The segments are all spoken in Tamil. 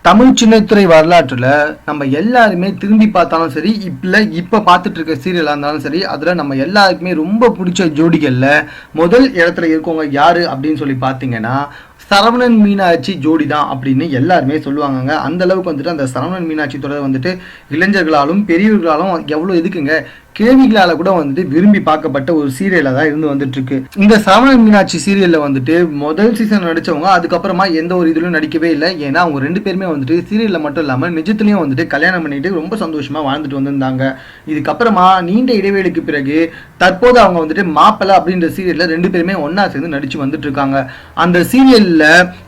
தமிழ் சின்னத்திரை வரலாற்றுல நம்ம எல்லாருமே திரும்பி பார்த்தாலும் சரி, இப்ப பார்த்துட்டு இருக்க சீரியலா இருந்தாலும் சரி, அதுல நம்ம எல்லாருக்குமே ரொம்ப பிடிச்ச ஜோடிகள்ல முதல் இடத்துல இருக்கவங்க யாரு அப்படின்னு சொல்லி பார்த்தீங்கன்னா சரவணன் மீனாட்சி ஜோடி தான் அப்படின்னு எல்லாருமே சொல்லுவாங்க. அந்த அளவுக்கு வந்துட்டு அந்த சரவணன் மீனாட்சி தொடர் வந்துட்டு இளைஞர்களாலும் பெரியவர்களாலும் எவ்வளோ எதுக்குங்க கேள்விகளால கூட வந்துட்டு விரும்பி பார்க்கப்பட்ட ஒரு சீரியலாக தான் இருந்து வந்துட்டு இருக்கு. இந்த சரவணன் மீனாட்சி சீரியல்ல வந்துட்டு முதல் சீசன் நடிச்சவங்க அதுக்கப்புறமா எந்த ஒரு இதுலையும் நடிக்கவே இல்லை. ஏன்னா அவங்க ரெண்டு பேருமே வந்துட்டு சீரியல்ல மட்டும் இல்லாமல் நிஜத்துலையும் வந்துட்டு கல்யாணம் பண்ணிட்டு ரொம்ப சந்தோஷமா வாழ்ந்துட்டு வந்திருந்தாங்க. இதுக்கப்புறமா நீண்ட இடைவெளிக்கு பிறகு தற்போது அவங்க வந்துட்டு மாப்பிள்ளை அப்படின்ற சீரியல்ல ரெண்டு பேருமே ஒன்னா சேர்ந்து நடிச்சு வந்துட்டு இருக்காங்க. அந்த சீரியல்ல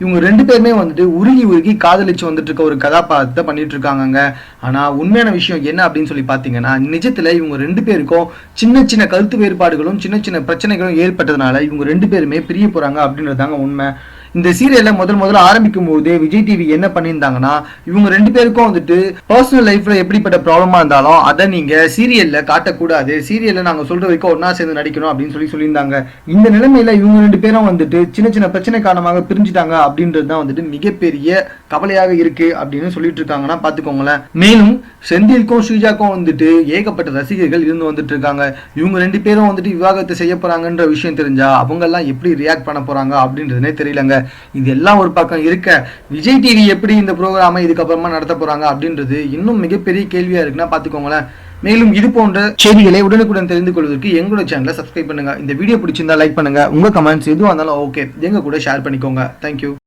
இவங்க ரெண்டு பேருமே வந்துட்டு உருகி காதலிச்சு வந்துட்டு இருக்க ஒரு கதாபாத்திரத்தை பண்ணிட்டு இருக்காங்க. ஆனா உண்மையான விஷயம் என்ன அப்படின்னு சொல்லி பாத்தீங்கன்னா, நிஜத்துல இவங்க ரெண்டு பேருக்கும் சின்ன கருத்து வேறுபாடுகளும் சின்ன பிரச்சனைகளும் ஏற்பட்டதுனால இவங்க ரெண்டு பேருமே பிரிய போறாங்க அப்படின்றதாங்க உண்மை. இந்த சீரியல்ல முதல்ல ஆரம்பிக்கும் போது விஜய் டிவி என்ன பண்ணியிருந்தாங்கன்னா, இவங்க ரெண்டு பேருக்கும் வந்துட்டு பர்சனல் லைஃப்ல எப்படிப்பட்ட ப்ராப்ளமா இருந்தாலும் அதை நீங்க சீரியல்ல காட்டக்கூடாது, சீரியல்ல நாங்க சொல்ற வரைக்கும் ஒன்னா சேர்ந்து நடிக்கணும் அப்படின்னு சொல்லியிருந்தாங்க. இந்த நிலைமையில இவங்க ரெண்டு பேரும் வந்துட்டு சின்ன பிரச்சனை காரணமாக பிரிஞ்சுட்டாங்க அப்படின்றது தான் வந்துட்டு மிகப்பெரிய கவலையாக இருக்கு அப்படின்னு சொல்லிட்டு இருக்காங்கன்னா பாத்துக்கோங்களேன். மேலும் செந்திலுக்கும் ஸ்ரீஜாக்கும் வந்துட்டு ஏகப்பட்ட ரசிகர்கள் இருந்து வந்துட்டு இருக்காங்க. இவங்க ரெண்டு பேரும் வந்துட்டு விவாகரத்து செய்ய போறாங்கன்ற விஷயம் தெரிஞ்சா அவங்க எல்லாம் எப்படி ரியாக்ட் பண்ண போறாங்க அப்படின்றதுனே தெரியலங்க. இது எல்லாம் ஒரு பக்கம் இருக்க, விஜய் டிவி எப்படி இந்த ப்ரோக்ராமை இதுக்கப்புறமா நடத்த போறாங்க அப்படின்றது இன்னும் மிகப்பெரிய கேள்வியா இருக்குன்னா பாத்துக்கோங்களேன். மேலும் இது போன்ற செய்திகளை உடனுக்குடன் தெரிந்து கொள்வதற்கு எங்களோட சேனலை சப்ஸ்கிரைப் பண்ணுங்க. இந்த வீடியோ பிடிச்சிருந்தா லைக் பண்ணுங்க. உங்க கமெண்ட்ஸ் எதுவும் இருந்தாலும் ஓகே, எங்க கூட ஷேர் பண்ணிக்கோங்க. தேங்க்யூ.